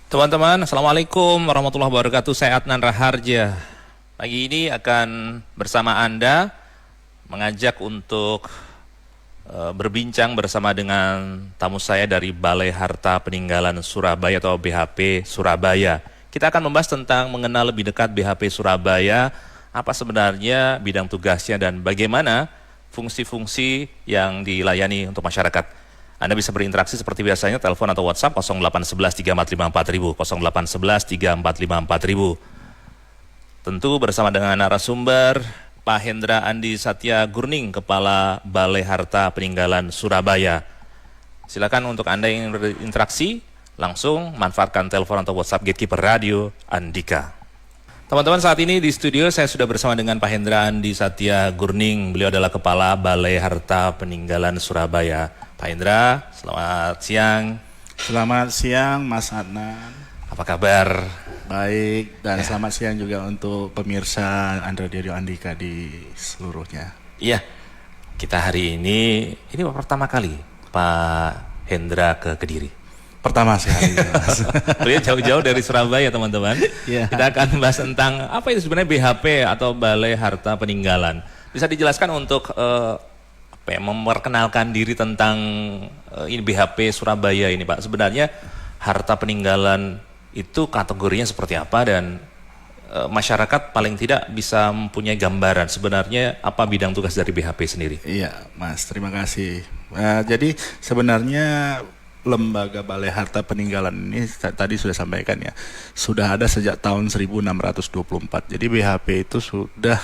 Teman-teman, Assalamualaikum warahmatullahi wabarakatuh. Saya Adnan Raharja. Pagi ini akan bersama Anda mengajak untuk berbincang bersama dengan tamu saya dari Balai Harta Peninggalan Surabaya atau BHP Surabaya. Kita akan membahas tentang mengenal lebih dekat BHP Surabaya, apa sebenarnya bidang tugasnya dan bagaimana fungsi-fungsi yang dilayani untuk masyarakat. Anda bisa berinteraksi seperti biasanya, telepon atau WhatsApp 0811 345 4000, 0811 345 4000. Tentu bersama dengan narasumber Pak Hendra Andi Satya Gurning, Kepala Balai Harta Peninggalan Surabaya. Silakan untuk Anda yang berinteraksi, langsung manfaatkan telepon atau WhatsApp Gatekeeper Radio Andika. Teman-teman, saat ini di studio saya sudah bersama dengan Pak Hendra Andi Satya Gurning. Beliau adalah Kepala Balai Harta Peninggalan Surabaya. Pak Hendra, selamat siang. Selamat siang Mas Adnan. Apa kabar? Baik, dan selamat siang juga untuk pemirsa Andra Radio Andika di seluruhnya. Iya, kita hari ini pertama kali Pak Hendra ke Kediri. Pertama sekali, Mas. Beliau jauh-jauh dari Surabaya, teman-teman. Yeah. Kita akan bahas tentang apa itu sebenarnya BHP atau Balai Harta Peninggalan. Bisa dijelaskan untuk memperkenalkan diri tentang ini BHP Surabaya ini, Pak. Sebenarnya harta peninggalan itu kategorinya seperti apa dan masyarakat paling tidak bisa mempunyai gambaran sebenarnya apa bidang tugas dari BHP sendiri. Iya, Mas. Terima kasih. Jadi sebenarnya Lembaga Balai Harta Peninggalan ini tadi sudah sampaikan ya, sudah ada sejak tahun 1624. Jadi BHP itu sudah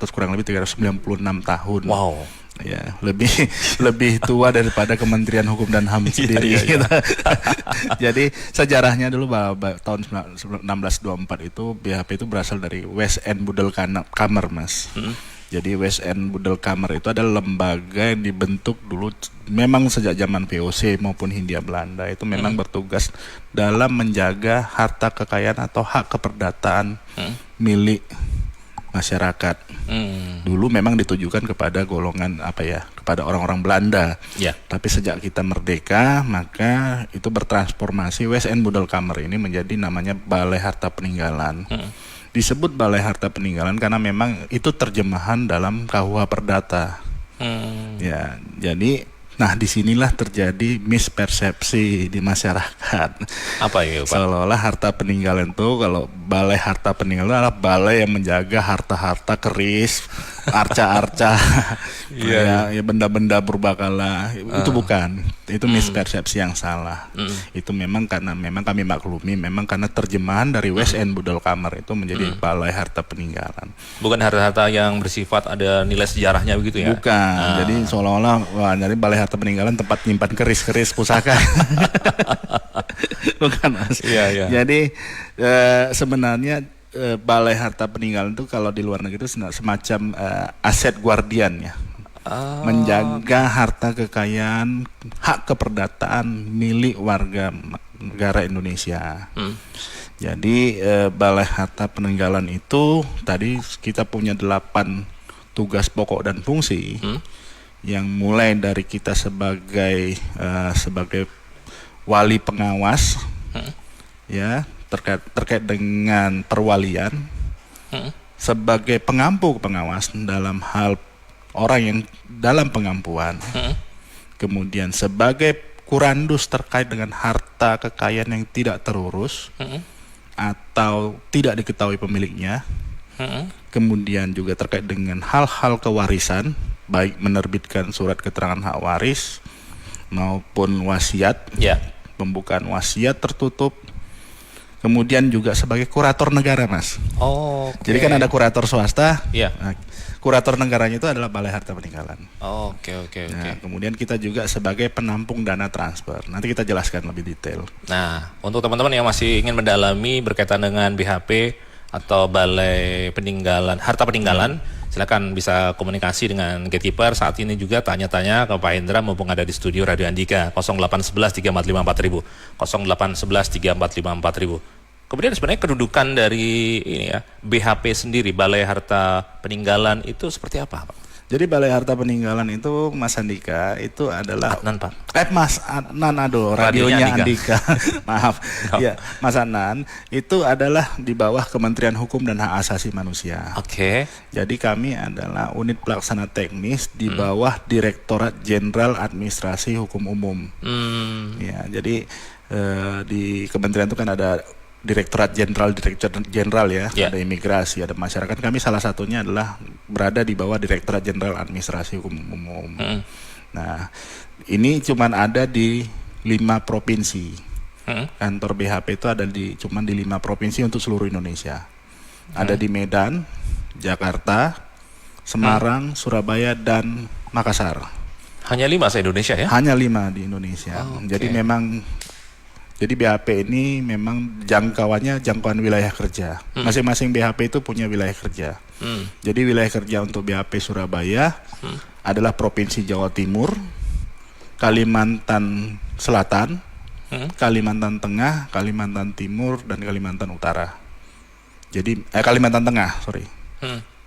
kurang lebih 396 tahun. Wow. Ya, lebih tua daripada Kementerian Hukum dan HAM sendiri. Iya. Jadi sejarahnya dulu bahwa tahun 1624 itu BHP itu berasal dari West End Budelkamer, Mas. Jadi West End Budelkamer itu adalah lembaga yang dibentuk dulu memang sejak zaman VOC maupun Hindia Belanda, itu memang bertugas dalam menjaga harta kekayaan atau hak keperdataan milik masyarakat. Dulu memang ditujukan kepada golongan kepada orang-orang Belanda. Yeah. Tapi sejak kita merdeka, maka itu bertransformasi. West End Budelkamer ini menjadi namanya Balai Harta Peninggalan. Disebut Balai Harta Peninggalan karena memang itu terjemahan dalam KUH Perdata. Ya, jadi disinilah terjadi mispersepsi di masyarakat. Apa itu, Pak? Seolah-olah harta peninggalan itu, kalau Balai Harta Peninggalan adalah balai yang menjaga harta-harta keris, arca-arca, ya benda-benda purbakala. Itu bukan, itu mispersepsi yang salah. Itu memang karena kami maklumi, memang karena terjemahan dari West End Budelkamer itu menjadi Balai Harta Peninggalan. Bukan harta-harta yang bersifat ada nilai sejarahnya begitu ya? Bukan, jadi seolah-olah jadi Balai Harta Peninggalan tempat nyimpan keris-keris pusaka. Bukan, Mas. Iya. Jadi sebenarnya Balai Harta Peninggalan itu kalau di luar negeri itu semacam aset guardian ya. Menjaga harta kekayaan, hak keperdataan milik warga negara Indonesia. Jadi Balai Harta Peninggalan itu tadi kita punya 8 tugas pokok dan fungsi. Yang mulai dari kita sebagai wali pengawas, ya terkait dengan perwalian, sebagai pengampu pengawas dalam hal orang yang dalam pengampuan, kemudian sebagai kurandus terkait dengan harta kekayaan yang tidak terurus atau tidak diketahui pemiliknya, kemudian juga terkait dengan hal-hal kewarisan, baik menerbitkan surat keterangan hak waris maupun wasiat, pembukaan wasiat tertutup, kemudian juga sebagai kurator negara, Mas. Jadi kan ada kurator swasta, kurator negaranya itu adalah Balai Harta Peninggalan. Oke. Kemudian kita juga sebagai penampung dana transfer. Nanti kita jelaskan lebih detail. Nah, untuk teman-teman yang masih ingin mendalami berkaitan dengan BHP atau Balai Harta Peninggalan, silakan bisa komunikasi dengan Gatekeeper saat ini juga, tanya-tanya ke Pak Hendra mumpung ada di studio Radio Andika 0811 345 4000, 0811 345 4000. Kemudian sebenarnya kedudukan dari BHP sendiri, Balai Harta Peninggalan itu seperti apa, Pak? Jadi Balai Harta Peninggalan itu Mas Andika itu adalah Adnan, Pak. Mas Adnan, aduh Radionya radionya Andika. Maaf. Oh. Ya, Mas Adnan itu adalah di bawah Kementerian Hukum dan Hak Asasi Manusia. Oke. Jadi kami adalah unit pelaksana teknis di bawah Direktorat Jenderal Administrasi Hukum Umum. Ya, jadi di kementerian itu kan ada Direktorat Jenderal ya, Ya. ada imigrasi, ada masyarakat. Kami salah satunya adalah berada di bawah Direktorat Jenderal Administrasi Hukum Umum. Nah, ini cuman ada di 5 provinsi. Kantor BHP itu ada cuman di 5 provinsi untuk seluruh Indonesia. Ada di Medan, Jakarta, Semarang, Surabaya, dan Makassar. Hanya 5 se-Indonesia ya? Hanya 5 di Indonesia. Oh, oke. Jadi BHP ini memang jangkauan wilayah kerja. Masing-masing BHP itu punya wilayah kerja. Jadi wilayah kerja untuk BHP Surabaya adalah Provinsi Jawa Timur, Kalimantan Selatan, Kalimantan Tengah, Kalimantan Timur, dan Kalimantan Utara. Jadi Kalimantan Tengah, sorry.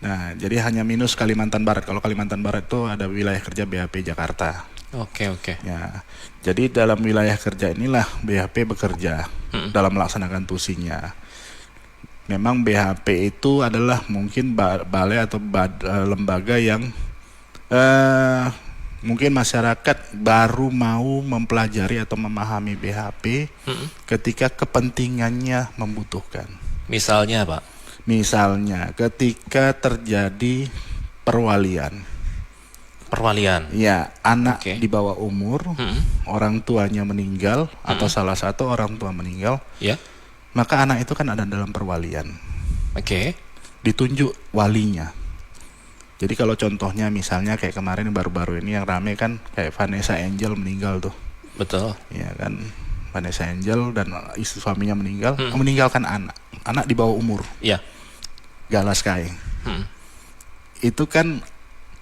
Nah, jadi hanya minus Kalimantan Barat. Kalau Kalimantan Barat itu ada wilayah kerja BHP Jakarta. Oke. Ya, jadi dalam wilayah kerja inilah BHP bekerja dalam melaksanakan tusinya. Memang BHP itu adalah mungkin balai atau lembaga yang mungkin masyarakat baru mau mempelajari atau memahami BHP ketika kepentingannya membutuhkan. Misalnya, Pak? Misalnya ketika terjadi perwalian. Ya, anak di bawah umur, orang tuanya meninggal atau salah satu orang tua meninggal, Ya. maka anak itu kan ada dalam perwalian. Oke. Ditunjuk walinya. Jadi kalau contohnya misalnya kayak kemarin baru-baru ini yang rame kan kayak Vanessa Angel meninggal tuh. Betul. Ya kan, Vanessa Angel dan istri suaminya meninggal, meninggalkan anak di bawah umur. Ya. Gala Sky. Itu kan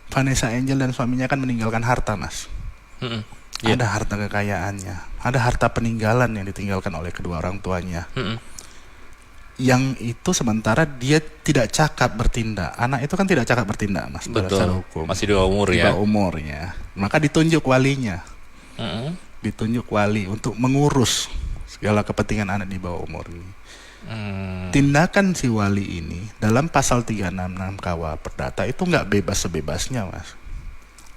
Vanessa Angel dan suaminya kan meninggalkan harta, Mas. Ya. Ada harta kekayaannya, ada harta peninggalan yang ditinggalkan oleh kedua orang tuanya. Yang itu sementara dia tidak cakap bertindak. Anak itu kan tidak cakap bertindak, Mas. Secara hukum. Masih di bawah umur Di ya. bawah umurnya. Maka ditunjuk walinya. Ditunjuk wali untuk mengurus segala kepentingan anak di bawah umur ini. Tindakan si wali ini dalam pasal 366 KUH Perdata itu nggak bebas sebebasnya, Mas.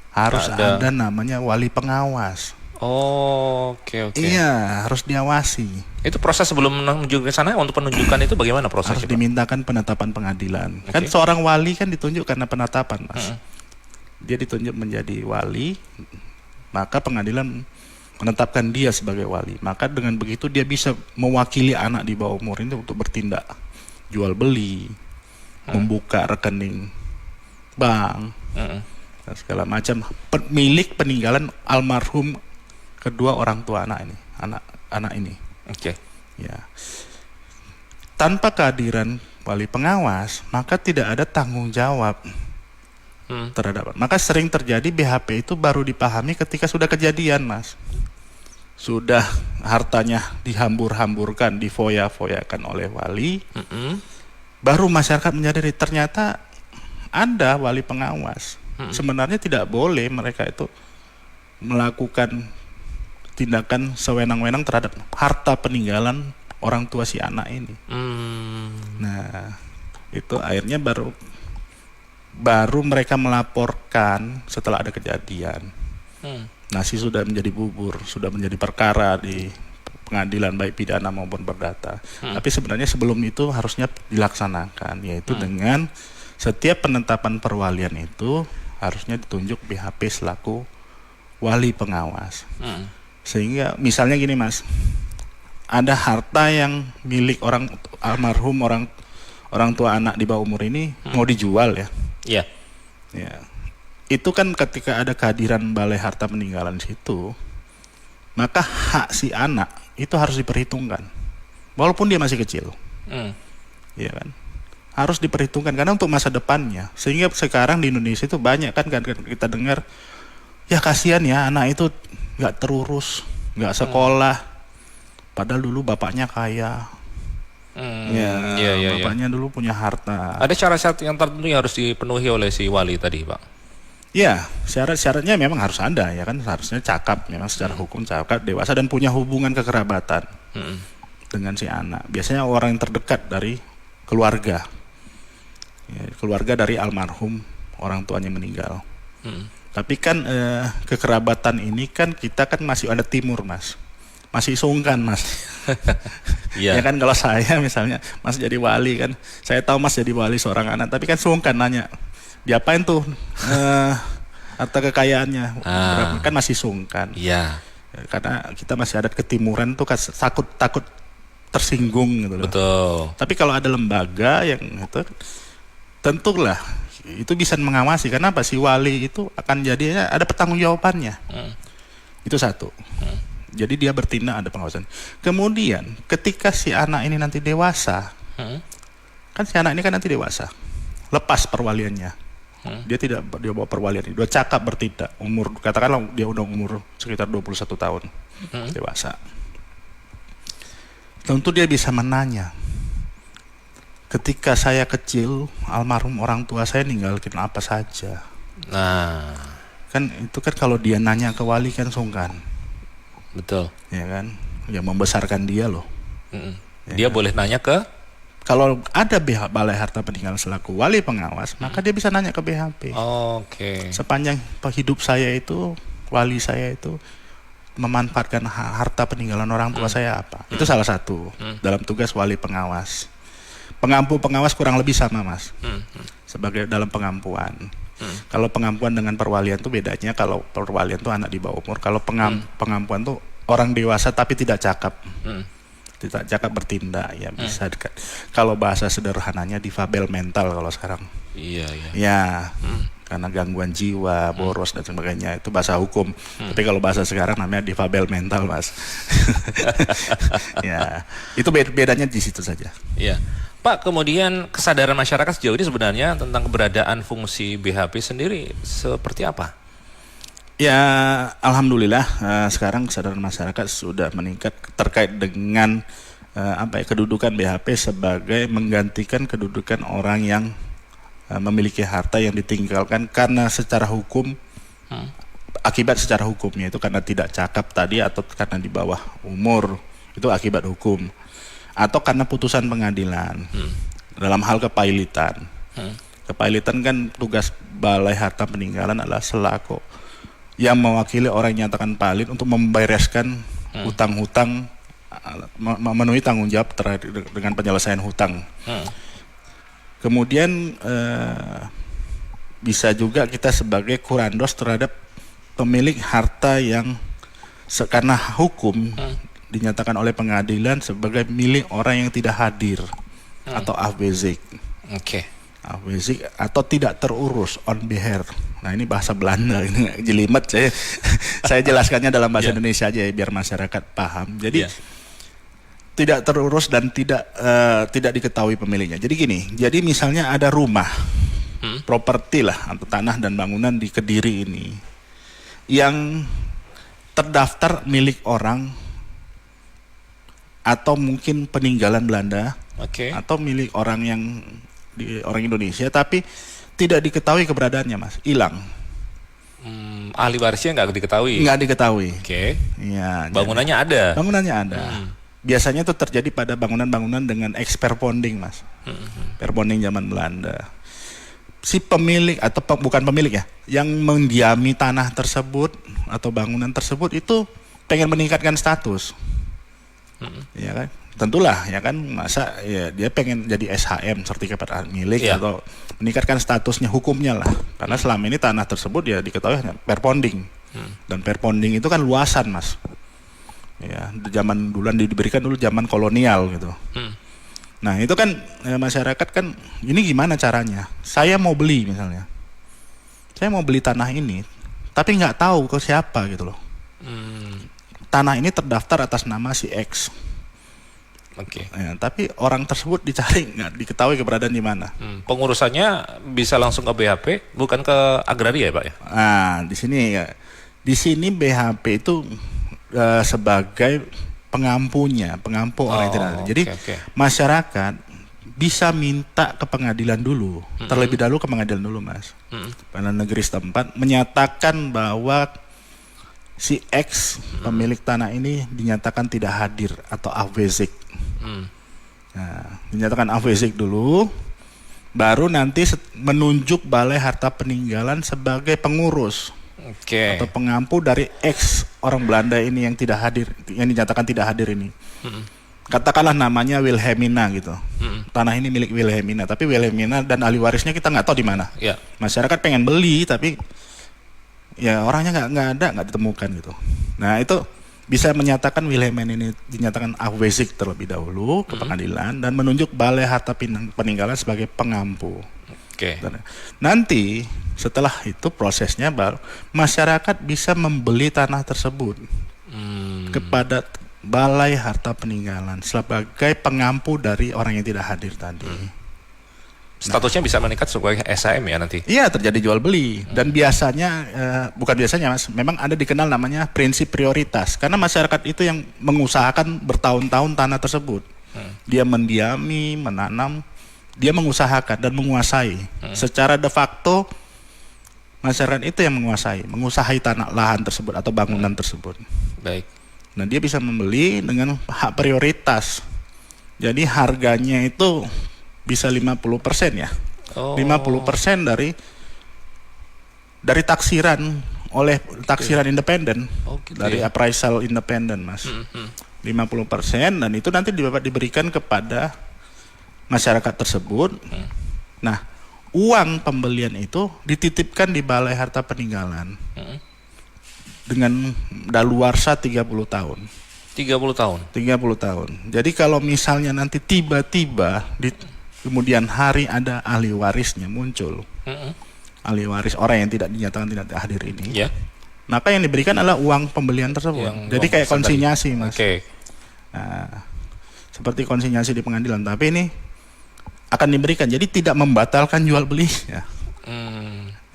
Harus ada namanya wali pengawas. Oke. Iya, harus diawasi. Itu proses sebelum menuju ke sana, untuk penunjukan itu bagaimana Harus prosesnya, Pak? dimintakan penetapan pengadilan. Kan seorang wali kan ditunjuk karena penetapan, Mas. Dia ditunjuk menjadi wali, maka pengadilan menetapkan dia sebagai wali. Maka dengan begitu dia bisa mewakili anak di bawah umur ini untuk bertindak jual beli, membuka rekening bank, dan segala macam milik peninggalan almarhum kedua orang tua anak ini. Oke. Ya. Tanpa kehadiran wali pengawas, maka tidak ada tanggung jawab terhadap. Maka sering terjadi BHP itu baru dipahami ketika sudah kejadian, Mas. Sudah hartanya dihambur-hamburkan, difoya-foyakan oleh wali. Baru masyarakat menyadari ternyata ada wali pengawas. Sebenarnya tidak boleh mereka itu melakukan tindakan sewenang-wenang terhadap harta peninggalan orang tua si anak ini. Nah, itu akhirnya baru mereka melaporkan setelah ada kejadian. Nasi sudah menjadi bubur, sudah menjadi perkara di pengadilan baik pidana maupun perdata. Tapi sebenarnya sebelum itu harusnya dilaksanakan, yaitu dengan setiap penetapan perwalian itu harusnya ditunjuk BHP selaku wali pengawas. Sehingga misalnya gini, Mas, ada harta yang milik almarhum orang tua anak di bawah umur ini mau dijual ya. Iya. Ya. Itu kan ketika ada kehadiran Balai Harta Peninggalan di situ, maka hak si anak itu harus diperhitungkan, walaupun dia masih kecil, ya kan, harus diperhitungkan karena untuk masa depannya. Sehingga sekarang di Indonesia itu banyak kan kita dengar, ya kasihan ya anak itu nggak terurus, nggak sekolah, padahal dulu bapaknya kaya. Bapaknya dulu punya harta. Ada syarat-syarat yang tertentu yang harus dipenuhi oleh si wali tadi, Pak? Ya, syarat-syaratnya memang harus ada ya kan, harusnya cakap, memang secara hukum cakap, dewasa dan punya hubungan kekerabatan dengan si anak. Biasanya orang yang terdekat dari keluarga, ya, keluarga dari almarhum orang tuanya meninggal. Tapi kan kekerabatan ini kan kita kan masih ada timur mas, masih sungkan mas. Ya kan kalau saya misalnya mas jadi wali kan, saya tahu mas jadi wali seorang anak, tapi kan sungkan nanya. Diapain tuh harta kekayaannya? Berapa, kan masih sungkan. Iya. Karena kita masih ada ketimuran tuh takut tersinggung gitu loh. Betul. Tapi kalau ada lembaga yang itu tentulah itu bisa mengawasi. Kenapa si wali itu akan jadi ada pertanggungjawabannya. Itu satu. Jadi dia bertindak ada pengawasan. Kemudian ketika si anak ini nanti dewasa, kan si anak ini kan nanti dewasa, lepas perwaliannya. Dia bawa perwalian, dia cakap bertindak, umur katakanlah dia udah umur sekitar 21 tahun dewasa. Tentu dia bisa menanya, ketika saya kecil almarhum orang tua saya ninggalin apa saja. Nah, kan itu kan kalau dia nanya ke wali kan sungkan. betul. Ya kan, yang membesarkan dia loh. Dia boleh nanya ke kalau ada Balai Harta Peninggalan selaku wali pengawas, maka dia bisa nanya ke BHP. Oke. Sepanjang hidup saya itu, wali saya itu memanfaatkan harta peninggalan orang tua saya apa? Itu salah satu dalam tugas wali pengawas. Pengampu pengawas kurang lebih sama mas, sebagai dalam pengampuan. Kalau pengampuan dengan perwalian itu bedanya, kalau perwalian itu anak di bawah umur, kalau pengampuan itu orang dewasa tapi tidak cakap. Tidak cakap bertindak ya bisa kalau bahasa sederhananya difabel mental kalau sekarang. Iya. Ya karena gangguan jiwa, boros dan sebagainya, itu bahasa hukum. Tapi kalau bahasa sekarang namanya difabel mental mas. Ya itu bedanya di situ saja. Iya. Pak, kemudian kesadaran masyarakat sejauh ini sebenarnya tentang keberadaan fungsi BHP sendiri seperti apa? Ya, alhamdulillah sekarang kesadaran masyarakat sudah meningkat terkait dengan kedudukan BHP sebagai menggantikan kedudukan orang yang memiliki harta yang ditinggalkan karena secara hukum, akibat secara hukumnya itu karena tidak cakap tadi atau karena di bawah umur, itu akibat hukum, atau karena putusan pengadilan dalam hal kepailitan. Kepailitan kan tugas Balai Harta Peninggalan adalah selaku yang mewakili orang yang nyatakan palit untuk membereskan hutang-hutang, memenuhi tanggung jawab dengan penyelesaian hutang. Kemudian bisa juga kita sebagai kurandos terhadap pemilik harta yang karena hukum dinyatakan oleh pengadilan sebagai milik orang yang tidak hadir atau afwezig. Afwezig atau tidak terurus, on behalf. Nah ini bahasa Belanda, ini jelimet saya jelaskannya dalam bahasa Indonesia aja ya, biar masyarakat paham. Jadi tidak terurus dan tidak diketahui pemiliknya. Jadi gini, jadi misalnya ada rumah, properti lah atau tanah dan bangunan di Kediri ini yang terdaftar milik orang atau mungkin peninggalan Belanda, atau milik orang orang Indonesia, tapi tidak diketahui keberadaannya mas, hilang. Ahli warisnya nggak diketahui. Ya, bangunannya ada. Bangunannya ada. Biasanya itu terjadi pada bangunan-bangunan dengan ex-perponding mas, perponding zaman Belanda. Si pemilik atau bukan pemilik ya, yang mendiami tanah tersebut atau bangunan tersebut itu pengen meningkatkan status, ya kan? Tentulah ya kan, masa ya dia pengen jadi SHM, sertifikat milik, atau meningkatkan statusnya hukumnya lah, karena selama ini tanah tersebut ya diketahui perponding, dan perponding itu kan luasan mas, ya zaman duluan diberikan dulu zaman kolonial gitu. Nah itu kan masyarakat kan ini gimana caranya, saya mau beli misalnya, saya mau beli tanah ini tapi nggak tahu ke siapa gitu loh. Tanah ini terdaftar atas nama si X. Ya, tapi orang tersebut dicari nggak diketahui keberadaan di mana. Pengurusannya bisa langsung ke BHP, bukan ke agraria ya pak ya? Nah di sini BHP itu sebagai pengampu orang yang tidak ada. Jadi masyarakat bisa minta ke pengadilan dulu, terlebih dahulu ke pengadilan dulu, Mas. Pengadilan negeri setempat menyatakan bahwa si X pemilik tanah ini dinyatakan tidak hadir atau afwezig. Nah, dinyatakan afwezig dulu, baru nanti menunjuk Balai Harta Peninggalan sebagai pengurus atau pengampu dari X orang Belanda ini yang tidak hadir, yang dinyatakan tidak hadir ini. Katakanlah namanya Wilhelmina gitu. Tanah ini milik Wilhelmina, tapi Wilhelmina dan ahli warisnya kita nggak tahu di mana. Masyarakat pengen beli, tapi ya orangnya nggak ditemukan gitu. Nah itu bisa menyatakan Wilhelmina ini dinyatakan afwezig terlebih dahulu ke pengadilan dan menunjuk Balai Harta Peninggalan sebagai pengampu. Nanti setelah itu prosesnya baru masyarakat bisa membeli tanah tersebut kepada Balai Harta Peninggalan sebagai pengampu dari orang yang tidak hadir tadi. Statusnya bisa meningkat sebagai SHM ya nanti? Iya, terjadi jual beli. Dan biasanya, bukan biasanya Mas, memang ada dikenal namanya prinsip prioritas. Karena masyarakat itu yang mengusahakan bertahun-tahun tanah tersebut. Dia mendiami, menanam, dia mengusahakan dan menguasai. Secara de facto, masyarakat itu yang menguasai tanah lahan tersebut atau bangunan tersebut. Baik. Nah, dia bisa membeli dengan hak prioritas. Jadi harganya itu bisa 50% ya. 50% dari taksiran oleh taksiran independen. Gitu Dari ya. appraisal independen, Mas. 50% dan itu nanti dapat diberikan kepada masyarakat tersebut. Nah, uang pembelian itu dititipkan di Balai Harta Peninggalan. Dengan daluarsa 30 tahun. 30 tahun. 30 tahun. Jadi kalau misalnya nanti tiba-tiba di kemudian hari ada ahli warisnya muncul. Ahli waris orang yang tidak dinyatakan tidak hadir ini. Ya. Maka yang diberikan adalah uang pembelian tersebut. Jadi kayak konsinyasi, Mas. Oke. Nah, seperti konsinyasi di pengadilan, tapi ini akan diberikan. Jadi tidak membatalkan jual beli ya.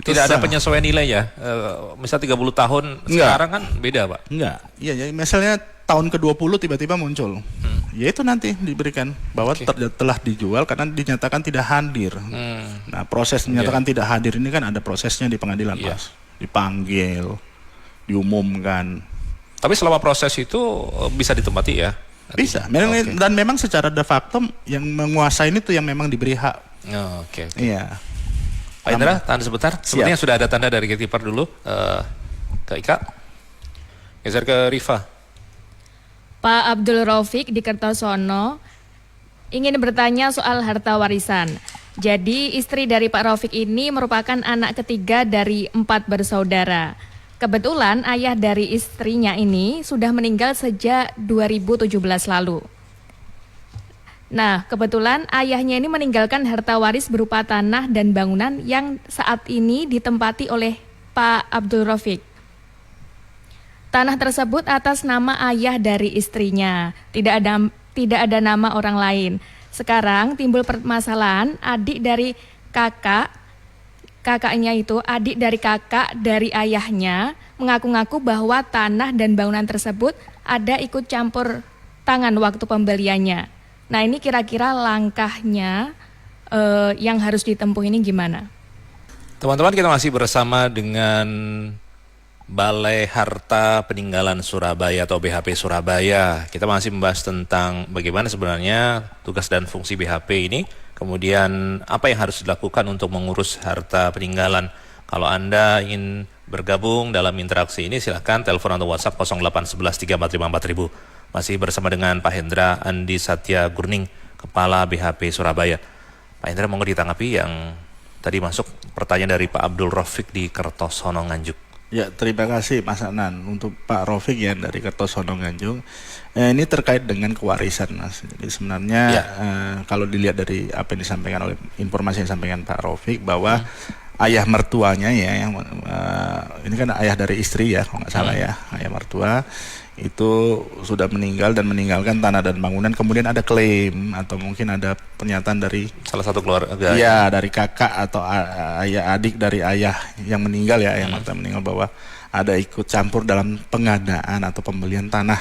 Tidak ada penyesuaian nilai ya? Misal 30 tahun, sekarang kan beda Pak? Enggak, iya jadi misalnya tahun ke-20 tiba-tiba muncul. Ya itu nanti diberikan bahwa telah dijual karena dinyatakan tidak hadir. Nah proses dinyatakan tidak hadir ini kan ada prosesnya di pengadilan, Mas. Dipanggil, diumumkan. Tapi selama proses itu bisa ditempati ya? Bisa, dan memang secara de facto yang menguasai itu yang memang diberi hak. Iya. Pak Indra, tahan sebentar. Sebenarnya sudah ada tanda dari gatekeeper dulu. Ke Ika. Geser ke Rifa. Pak Abdul Raufik di Kertosono ingin bertanya soal harta warisan. Jadi istri dari Pak Raufik ini merupakan anak ketiga dari 4 bersaudara. Kebetulan ayah dari istrinya ini sudah meninggal sejak 2017 lalu. Nah, kebetulan ayahnya ini meninggalkan harta waris berupa tanah dan bangunan yang saat ini ditempati oleh Pak Abdul Raufik. Tanah tersebut atas nama ayah dari istrinya, tidak ada nama orang lain. Sekarang timbul permasalahan adik dari kakaknya itu, adik dari kakak dari ayahnya mengaku-ngaku bahwa tanah dan bangunan tersebut ada ikut campur tangan waktu pembeliannya. Nah ini kira-kira langkahnya yang harus ditempuh ini gimana? Teman-teman, kita masih bersama dengan Balai Harta Peninggalan Surabaya atau BHP Surabaya. Kita masih membahas tentang bagaimana sebenarnya tugas dan fungsi BHP ini. Kemudian apa yang harus dilakukan untuk mengurus harta peninggalan. Kalau Anda ingin bergabung dalam interaksi ini silahkan telepon atau WhatsApp 0811 345 4000. Masih bersama dengan Pak Hendra Andi Satya Gurning, Kepala BHP Surabaya. Pak Hendra, monggo ditanggapi yang tadi masuk pertanyaan dari Pak Abdul Raufik di Kertosono Nganjuk. Ya, terima kasih Mas Anan untuk Pak Raufik ya dari Kertosono Nganjuk. Ini terkait dengan kewarisan, Mas. Jadi sebenarnya kalau dilihat dari apa yang disampaikan oleh informasi yang disampaikan Pak Raufik bahwa ayah mertuanya ya, yang ini kan ayah dari istri ya, kalau nggak salah ya, ayah mertua itu sudah meninggal dan meninggalkan tanah dan bangunan. Kemudian ada klaim atau mungkin ada pernyataan dari salah satu keluarga. Ya, dari kakak atau ayah adik dari ayah yang meninggal ya, yang meninggal bahwa ada ikut campur dalam pengadaan atau pembelian tanah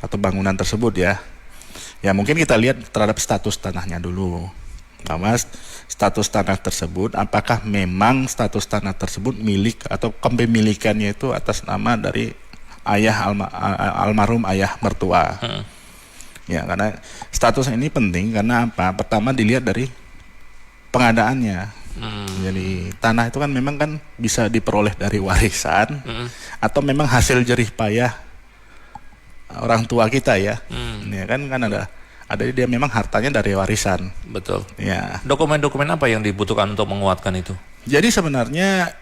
atau bangunan tersebut ya. Ya mungkin kita lihat terhadap status tanahnya dulu. bahwa status tanah tersebut, apakah memang status tanah tersebut milik atau kepemilikannya itu atas nama dari almarhum ayah mertua. Ya, karena status ini penting karena apa? Pertama dilihat dari pengadaannya. Jadi tanah itu kan memang kan bisa diperoleh dari warisan atau memang hasil jerih payah orang tua kita ya. Ya kan ada dia memang hartanya dari warisan. Betul. Ya. Dokumen-dokumen apa yang dibutuhkan untuk menguatkan itu? Jadi sebenarnya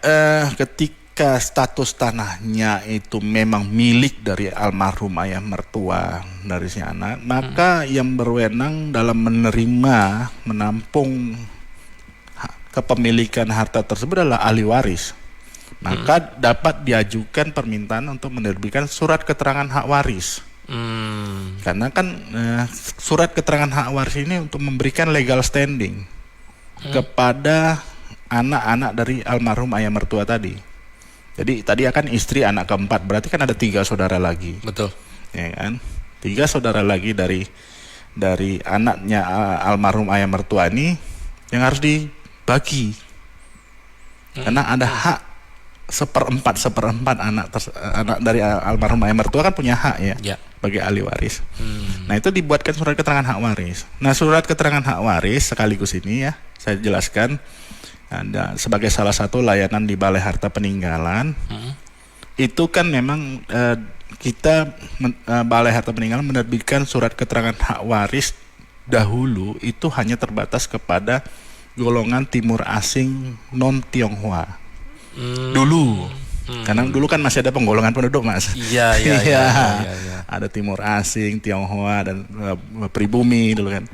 ketika status tanahnya itu memang milik dari almarhum ayah mertua dari si anak, maka yang berwenang dalam menampung kepemilikan harta tersebut adalah ahli waris. Maka dapat diajukan permintaan untuk menerbitkan surat keterangan hak waris. Karena kan surat keterangan hak waris ini untuk memberikan legal standing kepada anak-anak dari almarhum ayah mertua tadi. Jadi tadi akan istri anak keempat, berarti kan ada 3 saudara lagi. Betul. Ya kan? 3 saudara lagi dari anaknya almarhum ayah mertua ini yang harus dibagi. Karena ada hak seperempat anak dari almarhum ayah mertua kan punya hak ya. Bagi ahli waris. Nah itu dibuatkan surat keterangan hak waris. Nah surat keterangan hak waris sekaligus ini ya saya jelaskan ada sebagai salah satu layanan di Balai Harta Peninggalan. Itu kan memang kita Balai Harta Peninggalan menerbitkan surat keterangan hak waris dahulu itu hanya terbatas kepada golongan timur asing non Tionghoa. Dulu. Karena dulu kan masih ada penggolongan penduduk, Mas. Iya. Ada timur asing, Tionghoa dan pribumi dulu kan.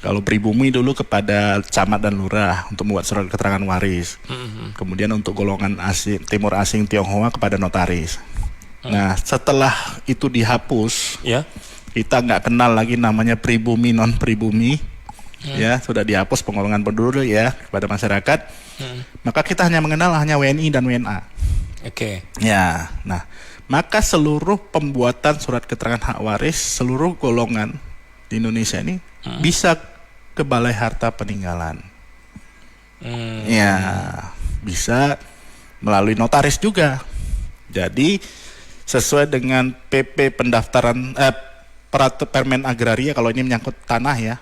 Kalau pribumi dulu kepada camat dan lurah untuk membuat surat keterangan waris. Kemudian untuk golongan timur asing, Tionghoa kepada notaris. Nah, setelah itu dihapus, kita nggak kenal lagi namanya pribumi non pribumi. Ya, sudah dihapus penggolongan penduduk ya kepada masyarakat. Maka kita hanya mengenal hanya WNI dan WNA. Oke. Ya, nah, maka seluruh pembuatan surat keterangan hak waris seluruh golongan di Indonesia ini bisa ke Balai Harta Peninggalan. Ya, bisa melalui notaris juga. Jadi sesuai dengan PP pendaftaran Permen Agraria, kalau ini menyangkut tanah ya,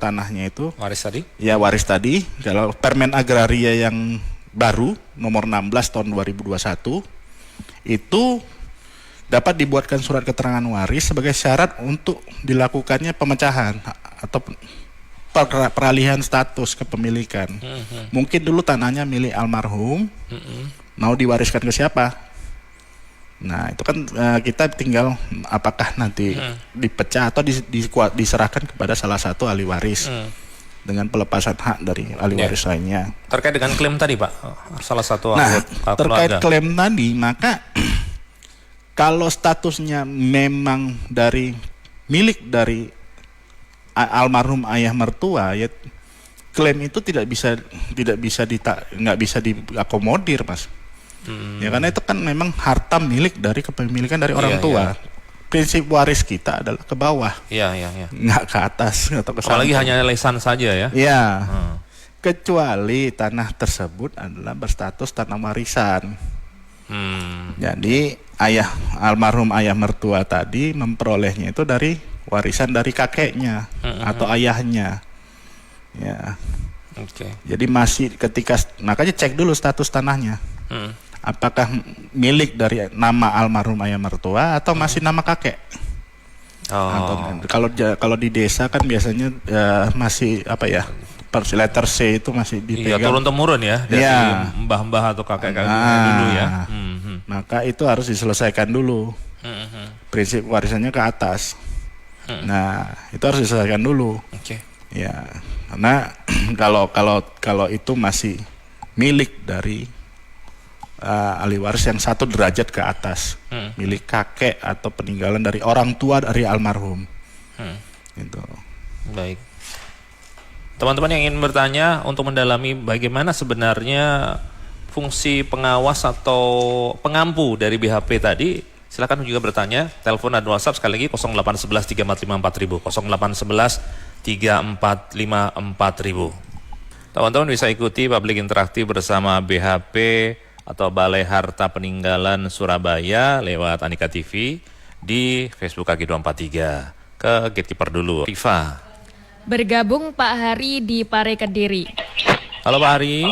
tanahnya itu Waris tadi? Ya, waris tadi. Kalau Permen Agraria yang baru nomor 16 tahun 2021 itu dapat dibuatkan surat keterangan waris sebagai syarat untuk dilakukannya pemecahan atau peralihan status kepemilikan. Mungkin dulu tanahnya milik almarhum, mau diwariskan ke siapa? Nah itu kan kita tinggal apakah nanti dipecah atau diserahkan kepada salah satu ahli waris dengan pelepasan hak dari ahli waris lainnya. Terkait dengan klaim tadi Pak, salah satu terkait klaim tadi, maka kalau statusnya memang milik dari almarhum ayah mertua, ya klaim itu nggak bisa diakomodir, Mas. Ya karena itu kan memang harta milik dari kepemilikan dari orang tua. Prinsip waris kita adalah ke bawah. Iya. Nggak ke atas atau ke samping. Apalagi hanya lesan saja ya. Iya. Kecuali tanah tersebut adalah berstatus tanah warisan. Jadi almarhum ayah mertua tadi memperolehnya itu dari warisan dari kakeknya atau ayahnya. Ya. Jadi masih makanya cek dulu status tanahnya. Apakah milik dari nama almarhum ayah mertua atau masih nama kakek? Kalau di desa kan biasanya masih letter C itu masih dipegang. Iya, turun temurun ya dari mbah-mbah atau kakek-kakek dulu ya. Maka itu harus diselesaikan dulu. Prinsip warisannya ke atas. Nah, itu harus diselesaikan dulu. Ya, karena kalau itu masih milik dari ahli waris yang 1 derajat ke atas, milik kakek atau peninggalan dari orang tua dari almarhum. Gitu. Baik. Teman-teman yang ingin bertanya untuk mendalami bagaimana sebenarnya fungsi pengawas atau pengampu dari BHP tadi, silakan juga bertanya. Telepon dan WhatsApp sekali lagi 0811 345 4000, 0811 Teman-teman bisa ikuti publik interaktif bersama BHP atau Balai Harta Peninggalan Surabaya lewat Andika TV di Facebook KG243. Ke gatekeeper dulu, Rifa. Bergabung Pak Hari di Pare Kediri. Halo Pak Hari.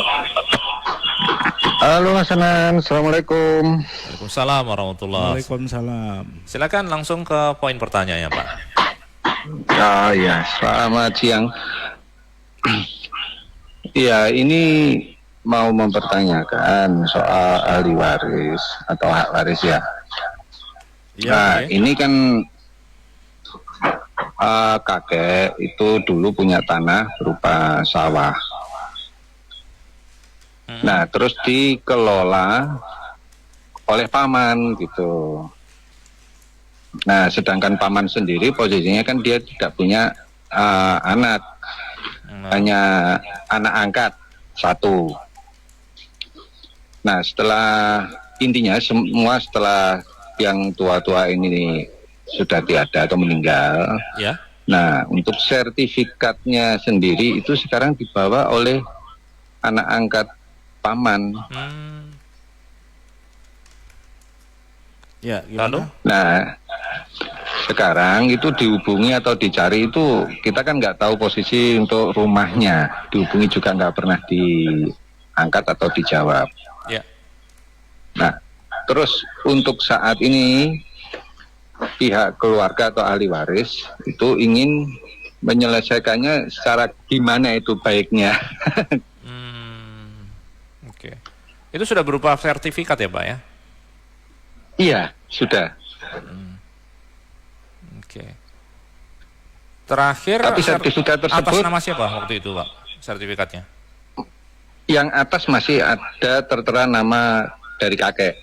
Halo Mas Anan, Assalamualaikum. Waalaikumsalam warahmatullahi wabarakatuh. Waalaikumsalam. Silakan langsung ke poin pertanyaannya Pak. Ya, selamat siang. Ya, ini mau mempertanyakan soal ahli waris atau hak waris ya. Nah, oke. ini kan kakek itu dulu punya tanah berupa sawah. Nah, terus dikelola oleh paman gitu. Nah, sedangkan paman sendiri posisinya kan dia tidak punya anak, hanya anak angkat satu. Nah, intinya semua setelah yang tua-tua ini sudah tiada atau meninggal. Ya. Nah, untuk sertifikatnya sendiri itu sekarang dibawa oleh anak angkat paman. Ya, Lalu? gimana? Nah, sekarang itu dihubungi atau dicari itu kita kan nggak tahu posisi untuk rumahnya. Dihubungi juga nggak pernah diangkat atau dijawab. Ya. Nah, terus untuk saat ini pihak keluarga atau ahli waris itu ingin menyelesaikannya secara gimana itu baiknya. Oke. Itu sudah berupa sertifikat ya Pak ya? Iya, sudah. Oke. Terakhir Tapi sertifikat atas tersebut nama siapa waktu itu Pak sertifikatnya? yang atas masih ada tertera nama dari kakek.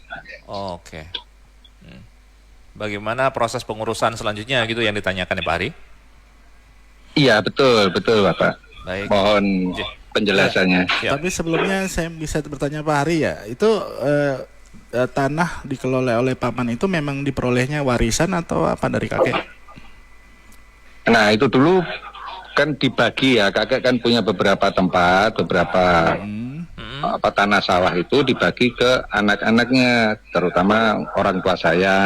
Oh, oke. Bagaimana proses pengurusan selanjutnya gitu yang ditanyakan ya Pak Hari? Iya, betul Bapak. Baik. Mohon J. penjelasannya. Siap. Tapi sebelumnya saya bisa bertanya Pak Hari ya, itu tanah dikelola oleh paman itu memang diperolehnya warisan atau apa dari kakek? Nah, itu dulu kan dibagi ya, kakek kan punya beberapa tempat, beberapa tanah sawah itu dibagi ke anak-anaknya, terutama orang tua saya,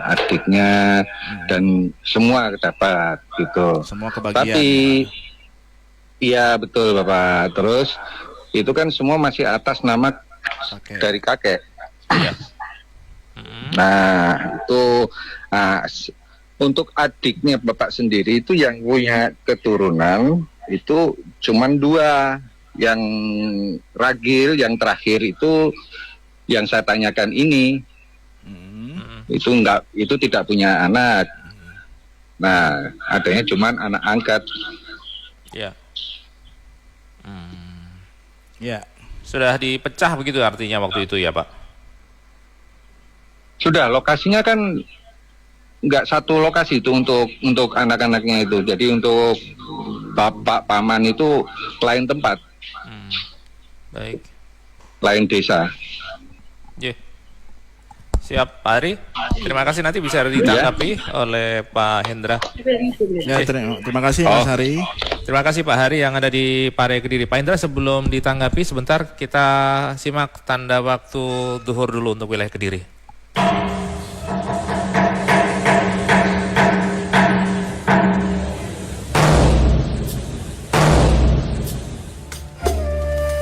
adiknya, dan semua dapat gitu. Semua kebagian. Tapi iya betul Bapak. Terus itu kan semua masih atas nama Kakek. dari kakek. Iya. Nah, itu untuk adiknya Bapak sendiri itu yang punya keturunan itu cuman 2. Yang ragil, yang terakhir itu yang saya tanyakan ini itu tidak punya anak. Nah, adanya cuman anak angkat. Ya. Ya. Sudah dipecah begitu artinya waktu itu ya Pak? Sudah, lokasinya kan nggak satu lokasi itu untuk anak-anaknya itu. Jadi untuk bapak paman itu lain tempat, Baik. lain desa. Ye. Siap Pak Hari. Terima kasih, nanti bisa ditanggapi oleh Pak Hendra. Ya, terima kasih Mas Hari. Terima kasih Pak Hari yang ada di Pare Kediri. Pak Hendra, sebelum ditanggapi sebentar kita simak tanda waktu duhur dulu untuk wilayah Kediri.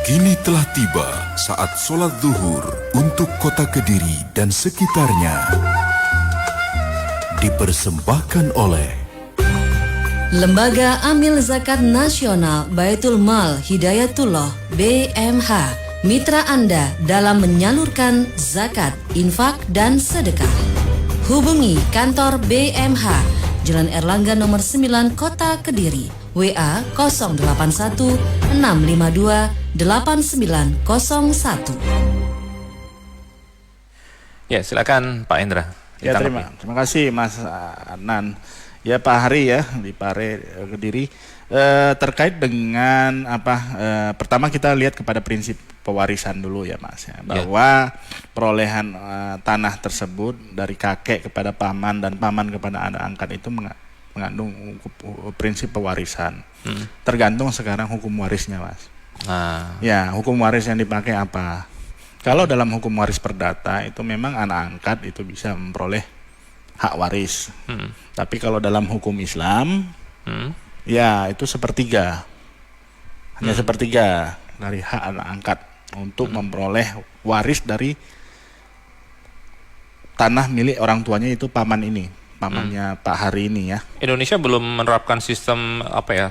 Kini telah tiba saat sholat zuhur untuk kota Kediri dan sekitarnya. Dipersembahkan oleh Lembaga Amil Zakat Nasional Baitul Mal Hidayatullah BMH, mitra Anda dalam menyalurkan zakat, infak, dan sedekah. Hubungi kantor BMH, Jalan Erlangga nomor 9 Kota Kediri, WA 081 652 8901. Ya, silakan Pak Hendra. Ya, ditanggapi. terima kasih Mas Anan. Ya, Pak Hari ya di Pare Kediri. Terkait dengan pertama kita lihat kepada prinsip pewarisan dulu ya Mas ya, bahwa perolehan tanah tersebut dari kakek kepada paman dan paman kepada anak angkat itu mengandung prinsip pewarisan. Tergantung sekarang hukum warisnya, Mas. Nah, Ya, hukum waris yang dipakai apa? Kalau dalam hukum waris perdata itu memang anak angkat itu bisa memperoleh hak waris. Tapi kalau dalam hukum Islam, ya itu sepertiga. Hanya sepertiga dari hak anak angkat untuk memperoleh waris dari tanah milik orang tuanya, itu paman ini, pamannya Pak Hari ini ya. Indonesia belum menerapkan sistem apa ya,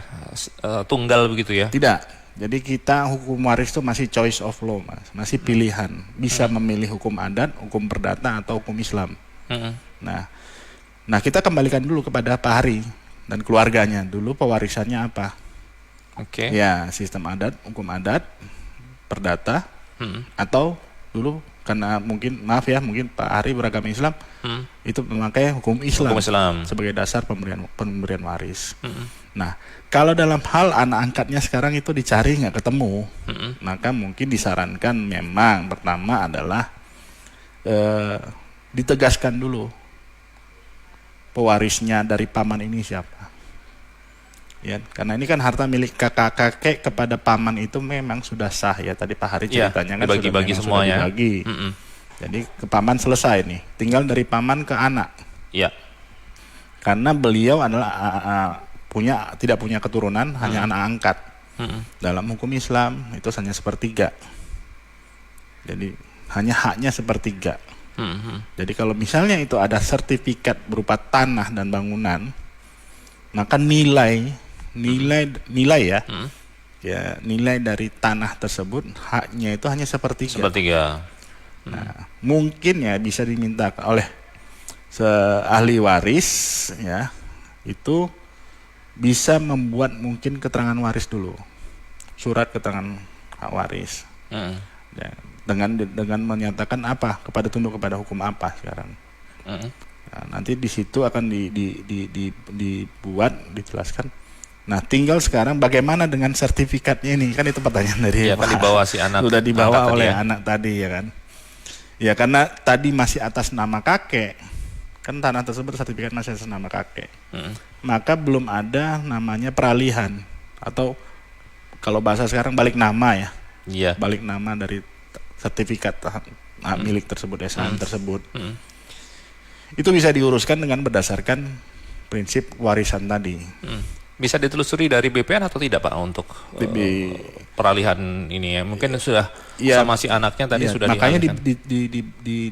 tunggal begitu ya? Tidak. Jadi kita hukum waris itu masih choice of law, Mas. Masih pilihan. Bisa memilih hukum adat, hukum perdata, atau hukum Islam. Nah kita kembalikan dulu kepada Pak Hari dan keluarganya. Dulu pewarisannya apa? Oke. Ya, sistem adat, hukum adat, perdata, atau dulu karena mungkin, maaf ya, mungkin Pak Hari beragama Islam, itu memakai hukum Islam, Hukum Islam. sebagai dasar pemberian waris. Nah, kalau dalam hal anak angkatnya sekarang itu dicari nggak ketemu, maka mungkin disarankan memang pertama adalah ditegaskan dulu pewarisnya dari paman ini siapa. Ya, karena ini kan harta milik kakek kepada paman itu memang sudah sah ya. Tadi Pak Hari ceritanya kan dibagi-bagi semuanya. sudah dibagi. Jadi ke paman selesai nih, tinggal dari paman ke anak. Ya. Karena beliau adalah tidak punya keturunan, hanya anak angkat. Dalam hukum Islam itu hanya sepertiga. Jadi hanya haknya sepertiga. Jadi kalau misalnya itu ada sertifikat berupa tanah dan bangunan, maka nilai ya, ya nilai dari tanah tersebut haknya itu hanya sepertiga. Nah, mungkin ya bisa diminta oleh ahli waris ya, itu bisa membuat mungkin keterangan waris dulu, surat keterangan hak waris, ya, dengan menyatakan apa, tunduk kepada hukum apa sekarang. Nah, nanti di situ akan dibuat, dijelaskan. Nah, tinggal sekarang bagaimana dengan sertifikatnya ini, kan itu pertanyaan dari kan dibawa si anak. Sudah dibawa oleh ya? anak tadi ya kan. Ya karena tadi masih atas nama kakek, kan tanah tersebut sertifikat masih atas nama kakek. Maka belum ada namanya peralihan, atau kalau bahasa sekarang balik nama ya. Iya. Balik nama dari sertifikat hak milik tersebut, SHM tersebut. Itu bisa diuruskan dengan berdasarkan prinsip warisan tadi. Bisa ditelusuri dari BPN atau tidak Pak untuk peralihan ini ya? Mungkin sudah sama si anaknya tadi sudah makanya dialihkan.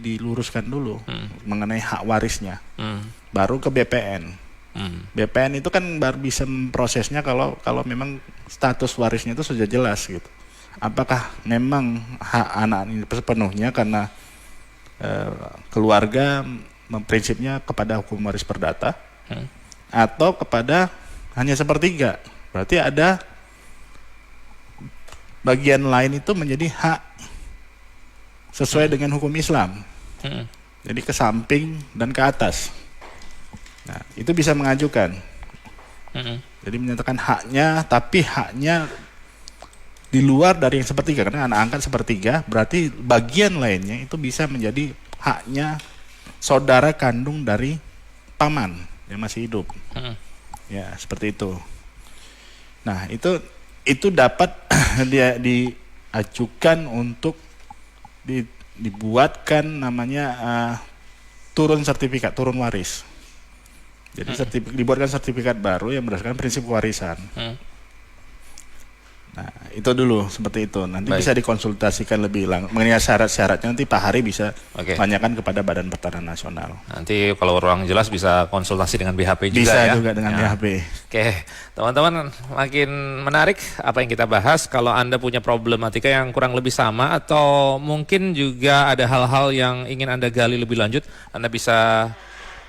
diluruskan dulu mengenai hak warisnya, baru ke BPN. BPN itu kan baru bisa memprosesnya kalau memang status warisnya itu sudah jelas gitu. Apakah memang hak anak ini sepenuhnya karena keluarga prinsipnya kepada hukum waris perdata, atau kepada hanya sepertiga. Berarti ada bagian lain itu menjadi hak sesuai dengan hukum Islam. Jadi ke samping dan ke atas. Nah, itu bisa mengajukan. Jadi menyatakan haknya, tapi haknya di luar dari yang sepertiga, karena anak angkat sepertiga, berarti bagian lainnya itu bisa menjadi haknya saudara kandung dari paman yang masih hidup. Ya, seperti itu. Nah, itu dapat dia diajukan untuk dibuatkan namanya turun waris. Jadi dibuatkan sertifikat baru yang berdasarkan prinsip warisan. Nah, itu dulu seperti itu. Nanti bisa dikonsultasikan lebih mengenai syarat-syaratnya. Nanti Pak Hari bisa tanyakan kepada Badan Pertanahan Nasional. Nanti kalau ruang jelas bisa konsultasi dengan BHP juga bisa ya. Bisa juga dengan BHP. Oke, teman-teman, makin menarik apa yang kita bahas. Kalau Anda punya problematika yang kurang lebih sama, atau mungkin juga ada hal-hal yang ingin Anda gali lebih lanjut, Anda bisa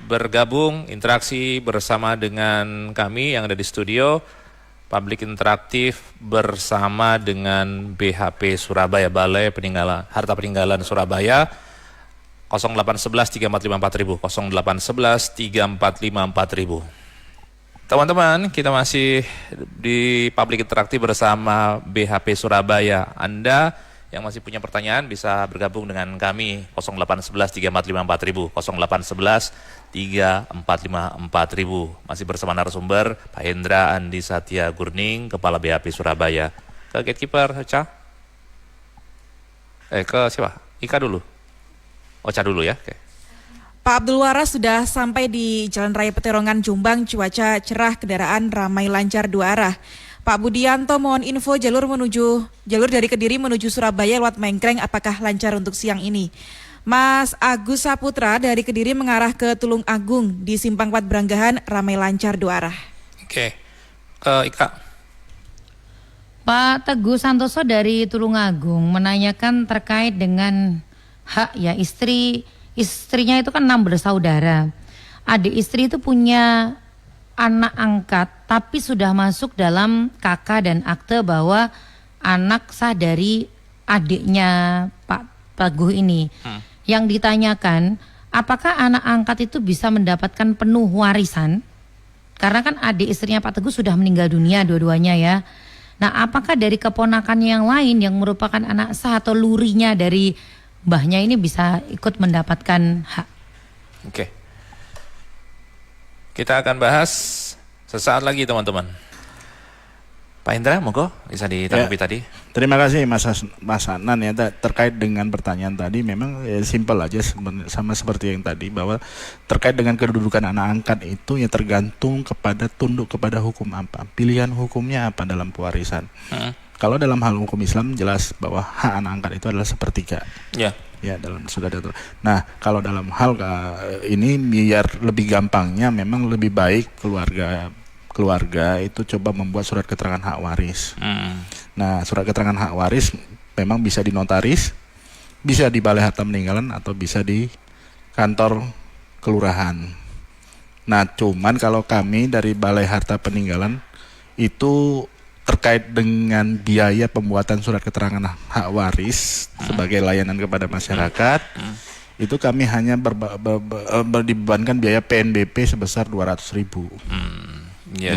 bergabung, interaksi bersama dengan kami yang ada di studio. Publik interaktif bersama dengan BHP Surabaya, Balai Harta Peninggalan Surabaya, 0811 345 4000, 0811 345 4000. Teman-teman, kita masih di publik interaktif bersama BHP Surabaya. Anda yang masih punya pertanyaan bisa bergabung dengan kami 0811 345 4000, 0811 345 4000. Masih bersama narasumber Pak Hendra Andi Satya Gurning, Kepala BAP Surabaya. Ke gatekeeper Ca? Ke siapa? Ika dulu. Ocha dulu ya. Oke. Pak Abdul Waras sudah sampai di Jalan Raya Peterongan Jombang, cuaca cerah, kendaraan ramai lancar dua arah. Pak Budianto mohon info jalur dari Kediri menuju Surabaya lewat Mengkreng apakah lancar untuk siang ini. Mas Agus Saputra dari Kediri mengarah ke Tulung Agung di Simpang 4 Branggahan ramai lancar dua arah. Oke. Ika. Pak Teguh Santoso dari Tulungagung menanyakan terkait dengan hak ya istrinya itu kan 6 bersaudara. Adik istri itu punya anak angkat tapi sudah masuk dalam KK dan akte bahwa anak sah dari adiknya Pak Teguh ini. Yang ditanyakan apakah anak angkat itu bisa mendapatkan penuh warisan? Karena kan adik istrinya Pak Teguh sudah meninggal dunia dua-duanya ya. Nah, apakah dari keponakannya yang lain yang merupakan anak sah atau lurinya dari mbahnya ini bisa ikut mendapatkan hak? Oke. Kita akan bahas sesaat lagi teman-teman. Pak Hendra, monggo bisa ditanggapi tadi. Terima kasih Mas Anan ya, terkait dengan pertanyaan tadi memang simpel aja sama seperti yang tadi, bahwa terkait dengan kedudukan anak angkat itu ya tergantung tunduk kepada hukum apa, pilihan hukumnya apa dalam pewarisan. Kalau dalam hal hukum Islam jelas bahwa hak anak angkat itu adalah sepertiga. Ya. Ya, sudah ada. Nah, kalau dalam hal ini biar lebih gampangnya memang lebih baik keluarga itu coba membuat surat keterangan hak waris. Nah, surat keterangan hak waris memang bisa di notaris, bisa di balai harta peninggalan atau bisa di kantor kelurahan. Nah, cuman kalau kami dari balai harta peninggalan itu terkait dengan biaya pembuatan surat keterangan hak waris sebagai layanan kepada masyarakat, itu kami hanya dibebankan biaya PNBP sebesar 200.000. Ya.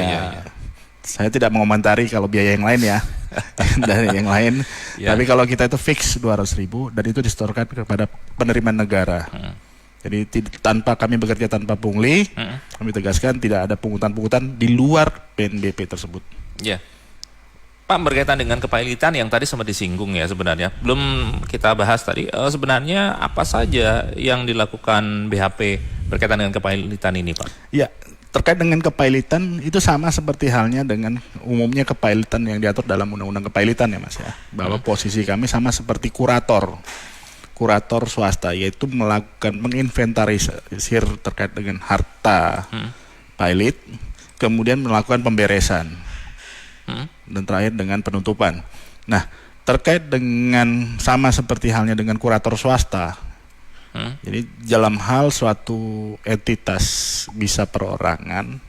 Saya tidak mengomentari kalau biaya yang lain ya dari yang lain. Tapi kalau kita itu fix 200.000 dan itu disetorkan kepada penerimaan negara. Jadi tanpa kami bekerja tanpa pungli, kami tegaskan tidak ada pungutan-pungutan di luar PNBP tersebut. Ya. Pak, berkaitan dengan kepailitan yang tadi sempat disinggung ya sebenarnya. Belum kita bahas tadi, sebenarnya apa saja yang dilakukan BHP berkaitan dengan kepailitan ini, Pak? Ya, terkait dengan kepailitan itu sama seperti halnya dengan umumnya kepailitan yang diatur dalam Undang-Undang Kepailitan ya Mas ya. Bahwa posisi kami sama seperti kurator swasta, yaitu melakukan menginventarisir terkait dengan harta pailit, kemudian melakukan pemberesan. Dan terakhir dengan penutupan. Nah, terkait dengan sama seperti halnya dengan kurator swasta. Jadi dalam hal suatu entitas bisa perorangan,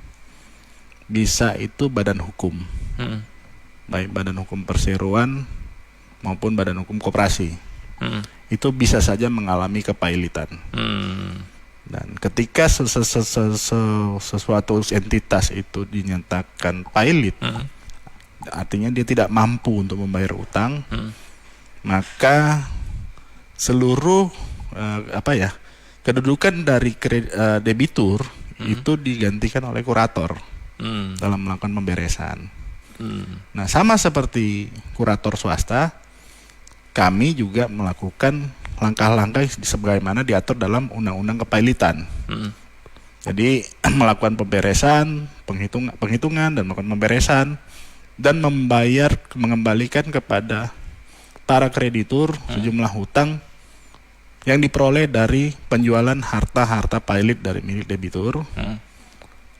bisa itu badan hukum. Baik badan hukum perseroan maupun badan hukum koperasi. Itu bisa saja mengalami kepailitan. Dan ketika sesuatu entitas itu dinyatakan pailit, artinya dia tidak mampu untuk membayar utang, maka seluruh kedudukan dari debitur itu digantikan oleh kurator dalam melakukan pemberesan. Nah, sama seperti kurator swasta, kami juga melakukan langkah-langkah sebagaimana diatur dalam Undang-Undang Kepailitan. Jadi melakukan pemberesan, penghitungan dan melakukan pemberesan dan mengembalikan kepada para kreditur sejumlah hutang yang diperoleh dari penjualan harta-harta pailit dari milik debitur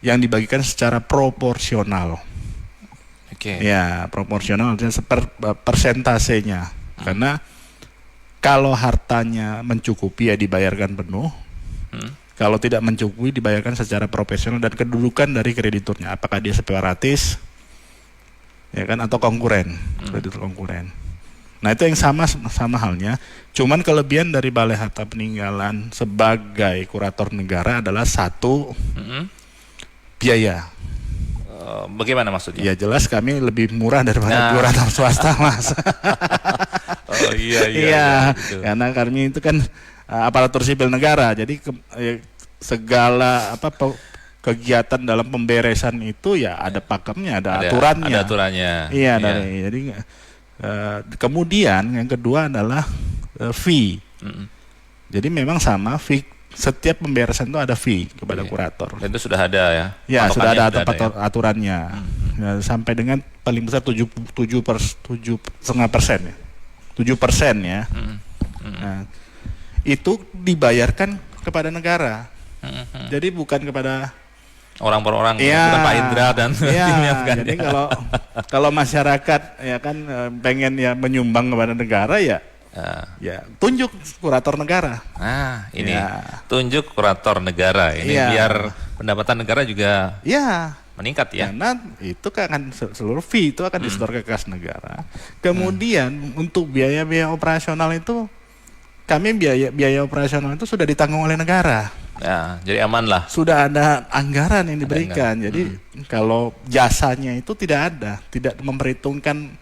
yang dibagikan secara proporsional. Ya, proporsional artinya persentasenya. Karena kalau hartanya mencukupi ya dibayarkan penuh. Kalau tidak mencukupi dibayarkan secara proporsional dan kedudukan dari krediturnya, apakah dia separatis ya kan atau konkuren, kreditur konkuren. Nah, itu yang sama halnya. Cuman kelebihan dari Balai Harta Peninggalan sebagai kurator negara adalah satu, biaya. Bagaimana maksudnya? Ya jelas kami lebih murah daripada kurator swasta, Mas. Oh iya gitu. Karena kami itu kan aparatur sipil negara, jadi segala kegiatan dalam pemberesan itu ya ada pakemnya, ada aturannya. Ada aturannya. Iya. Jadi kemudian yang kedua adalah fee. Jadi memang sama fee, setiap pemberesan itu ada fee kepada kurator. Dan itu sudah ada ya? Ya, sudah ada aturannya. Ya, sampai dengan paling besar 7,5% ya. 7% ya. Nah, itu dibayarkan kepada negara. Jadi bukan kepada orang per orang, ya, bukan Pak Indra dan timnya. Jadi kalau masyarakat ya kan pengen ya menyumbang kepada negara ya tunjuk kurator negara. Nah, ini tunjuk kurator negara ini biar pendapatan negara juga meningkat ya. Karena itu kan seluruh fee itu akan disetor ke kas negara. Kemudian untuk biaya-biaya operasional itu kami biaya operasional itu sudah ditanggung oleh negara. Ya, jadi aman lah. Sudah ada anggaran yang diberikan. Jadi kalau jasanya itu tidak memperhitungkan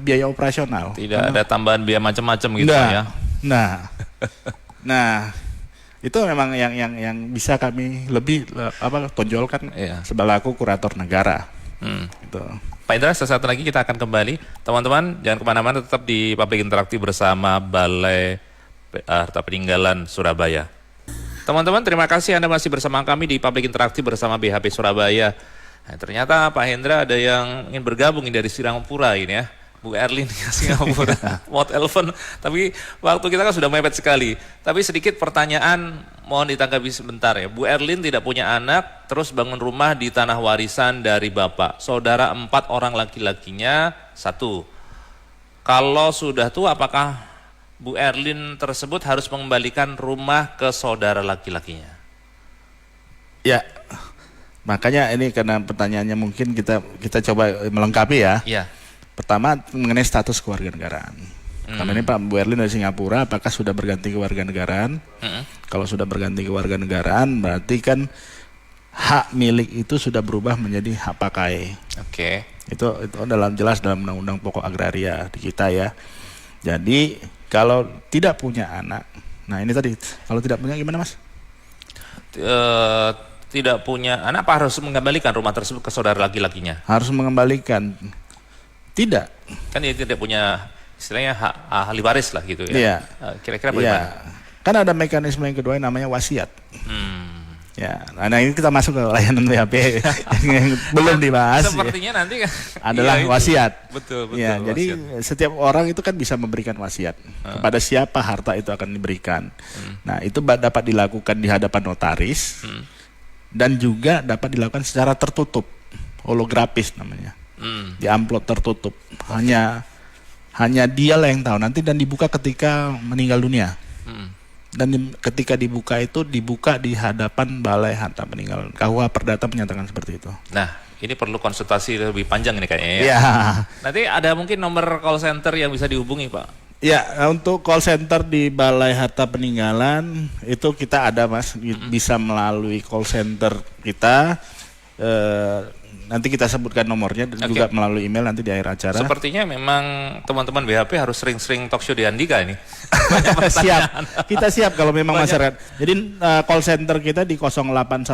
biaya operasional. Tidak ada tambahan biaya macam-macam gitu ya. Nah, itu memang yang bisa kami lebih tonjolkan sebelaku kurator negara. Gitu. Pak Indra, sesaat lagi kita akan kembali. Teman-teman, jangan kemana-mana, tetap di Public Interaktif bersama Balai Harta Peninggalan Surabaya. Teman-teman, terima kasih Anda masih bersama kami di Public Interaktif bersama BHP Surabaya. Nah, ternyata Pak Hendra ada yang ingin bergabung dari Singapura ini ya. Bu Erlin ya, Singapura, Mount Elven. Tapi waktu kita kan sudah mepet sekali. Tapi sedikit pertanyaan, mohon ditanggapi sebentar ya. Bu Erlin tidak punya anak, terus bangun rumah di tanah warisan dari bapak. Saudara 4 orang laki-lakinya 1. Kalau sudah tua, apakah Bu Erlin tersebut harus mengembalikan rumah ke saudara laki-lakinya? Ya, makanya ini karena pertanyaannya mungkin kita coba melengkapi ya. Iya. Pertama mengenai status kewarganegaraan. Karena ini Pak Bu Erlin dari Singapura, apakah sudah berganti kewarganegaraan? Kalau sudah berganti kewarganegaraan, berarti kan hak milik itu sudah berubah menjadi hak pakai. Oke. Itu jelas dalam Undang-Undang Pokok Agraria di kita ya. Jadi kalau tidak punya anak, nah ini tadi kalau tidak punya gimana Mas? Tidak punya anak, apa harus mengembalikan rumah tersebut ke saudara laki-lakinya? Harus mengembalikan. Tidak. Kan dia tidak punya istilahnya hak ahli waris lah gitu ya. Iya. Kira-kira bagaimana? Kan ada mekanisme yang kedua yang namanya wasiat. Ya, nah ini kita masuk ke layanan BHP yang belum dibahas. Sepertinya nanti adalah wasiat. Betul. Ya, jadi setiap orang itu kan bisa memberikan wasiat kepada siapa harta itu akan diberikan. Nah, itu dapat dilakukan di hadapan notaris dan juga dapat dilakukan secara tertutup, holografis namanya. Di amplop tertutup. Hanya dia lah yang tahu nanti, dan dibuka ketika meninggal dunia. Dan ketika dibuka itu dibuka di hadapan Balai Harta Peninggalan. KUH Perdata menyatakan seperti itu. Nah, ini perlu konsultasi lebih panjang ini kayaknya ya. Ya. Nanti ada mungkin nomor call center yang bisa dihubungi, Pak? Ya, untuk call center di Balai Harta Peninggalan itu kita ada Mas, bisa melalui call center kita. Nanti kita sebutkan nomornya dan juga melalui email nanti di akhir acara. Sepertinya memang teman-teman BHP harus sering-sering talk show di Andika ini. Siap, kita siap kalau memang masyarakat. Jadi call center kita di 0811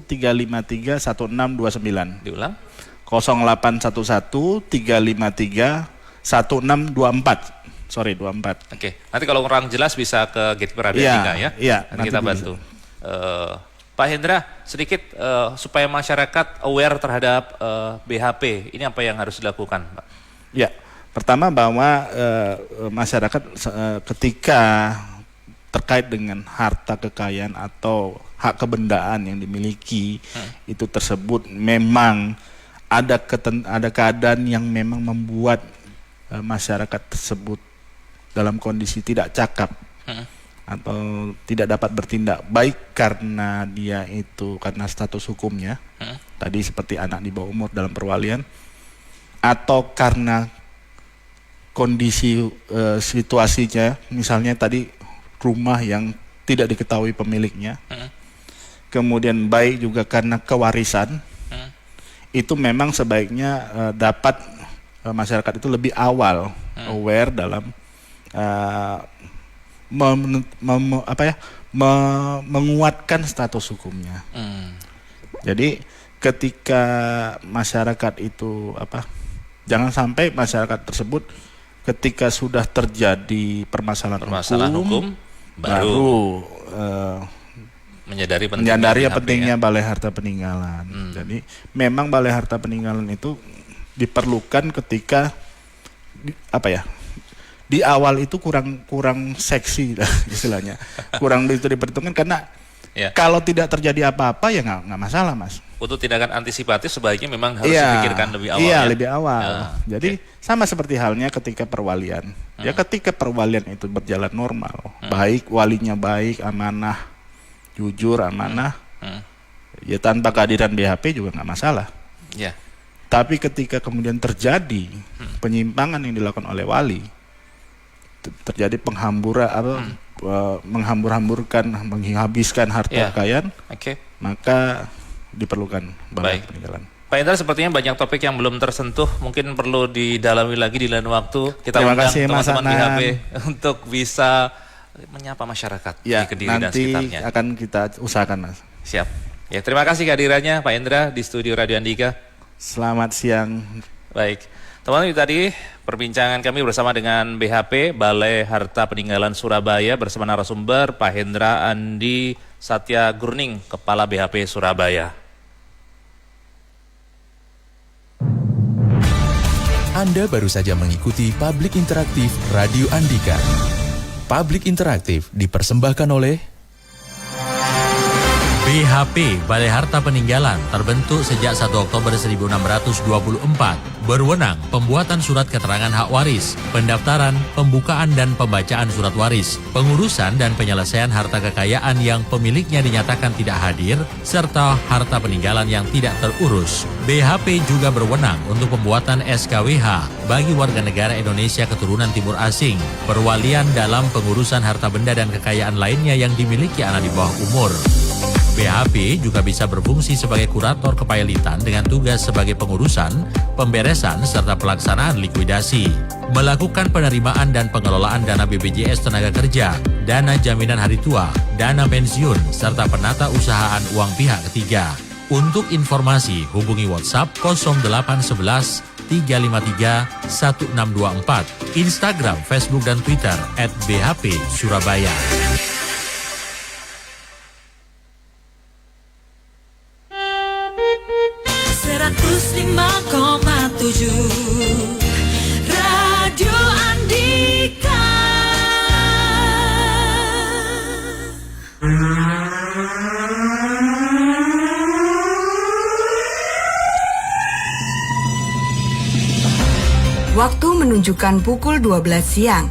353 1629. Diulang? 0811 353 1624. Sorry, 24. Oke, nanti kalau kurang jelas bisa ke Gatekeeper Andika ya. Iya, nanti kita bantu. Pak Hendra, sedikit supaya masyarakat aware terhadap BHP, ini apa yang harus dilakukan, Pak? Ya, pertama bahwa masyarakat ketika terkait dengan harta kekayaan atau hak kebendaan yang dimiliki itu tersebut memang ada keadaan yang memang membuat masyarakat tersebut dalam kondisi tidak cakap. Atau tidak dapat bertindak baik karena dia itu karena status hukumnya tadi seperti anak di bawah umur dalam perwalian, atau karena kondisi situasinya, misalnya tadi rumah yang tidak diketahui pemiliknya, kemudian baik juga karena kewarisan, itu memang sebaiknya dapat masyarakat itu lebih awal aware dalam menguatkan status hukumnya. Jadi ketika masyarakat itu jangan sampai masyarakat tersebut ketika sudah terjadi permasalahan hukum baru menyadari pentingnya balai harta peninggalan. Jadi memang balai harta peninggalan itu diperlukan ketika di awal itu kurang seksi lah istilahnya, kurang itu diperhitungkan karena kalau tidak terjadi apa-apa ya nggak masalah, Mas. Untuk tindakan antisipatif sebaiknya memang harus dipikirkan lebih awal. Iya, lebih awal. Jadi sama seperti halnya ketika perwalian. Ya ketika perwalian itu berjalan normal, baik walinya baik, amanah, jujur, amanah, ya tanpa kehadiran BHP juga nggak masalah. Ya. Tapi ketika kemudian terjadi penyimpangan yang dilakukan oleh wali, terjadi menghambur-hamburkan, menghabiskan harta kekayaan, maka diperlukan balai peninggalan. Pak Indra, sepertinya banyak topik yang belum tersentuh, mungkin perlu didalami lagi di lain waktu. Kita Terima undang kasih, teman-teman Mas BHP untuk bisa menyapa masyarakat di Kediri dan sekitarnya. Nanti akan kita usahakan, Mas. Siap. Ya, terima kasih kehadirannya Pak Indra di studio Radio Andika. Selamat siang. Baik. Teman-teman, tadi perbincangan kami bersama dengan BHP Balai Harta Peninggalan Surabaya bersama narasumber Pak Hendra Andi Satya Gurning, Kepala BHP Surabaya. Anda baru saja mengikuti Publik Interaktif Radio Andika. Publik Interaktif dipersembahkan oleh BHP Balai Harta Peninggalan terbentuk sejak 1 Oktober 1624, berwenang pembuatan surat keterangan hak waris, pendaftaran, pembukaan dan pembacaan surat waris, pengurusan dan penyelesaian harta kekayaan yang pemiliknya dinyatakan tidak hadir, serta harta peninggalan yang tidak terurus. BHP juga berwenang untuk pembuatan SKWH bagi warga negara Indonesia keturunan Timur Asing, perwalian dalam pengurusan harta benda dan kekayaan lainnya yang dimiliki anak di bawah umur. BHP juga bisa berfungsi sebagai kurator kepailitan dengan tugas sebagai pengurusan, pemberesan, serta pelaksanaan likuidasi. Melakukan penerimaan dan pengelolaan dana BPJS Tenaga Kerja, dana jaminan hari tua, dana pensiun, serta penata usahaan uang pihak ketiga. Untuk informasi, hubungi WhatsApp 0811 353 1624, Instagram, Facebook, dan Twitter @BHP Surabaya. Radio Andika. Waktu menunjukkan pukul 12 siang.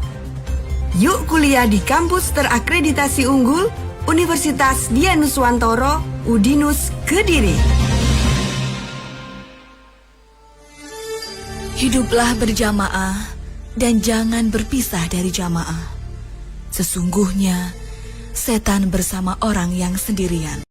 Yuk kuliah di kampus terakreditasi unggul Universitas Dianuswantoro, Udinus, Kediri. Hiduplah berjamaah dan jangan berpisah dari jamaah. Sesungguhnya setan bersama orang yang sendirian.